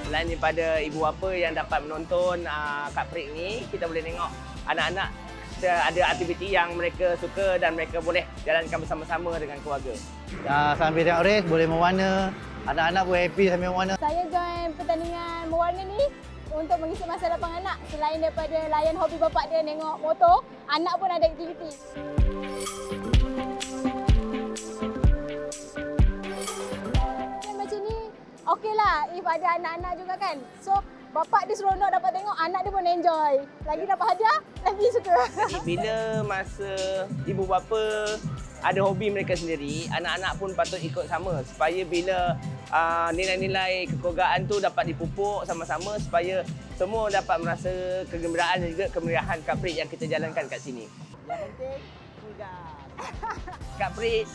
Selain daripada ibu bapa yang dapat menonton Kak Prik ni, kita boleh tengok anak-anak ada aktiviti yang mereka suka dan mereka boleh jalankan bersama-sama dengan keluarga. Sambil tengok race, boleh mewarna. Anak-anak pun happy sambil mewarna. Saya join pertandingan mewarna ni untuk mengisi masa lapang anak. Selain daripada layan hobi bapak dia tengok motor, anak pun ada aktiviti. Macam ni, okeylah if ada anak-anak juga kan. So, bapak dia seronok dapat tengok, anak dia pun enjoy. Lagi dapat hadiah, lagi suka. Jadi bila masa ibu bapa ada hobi mereka sendiri, anak-anak pun patut ikut sama supaya bila nilai-nilai kekeluargaan tu dapat dipupuk sama-sama supaya semua dapat merasa kegembiraan dan juga kemeriahan Kak Prik yang kita jalankan kat sini. Yang penting, Kak Prik,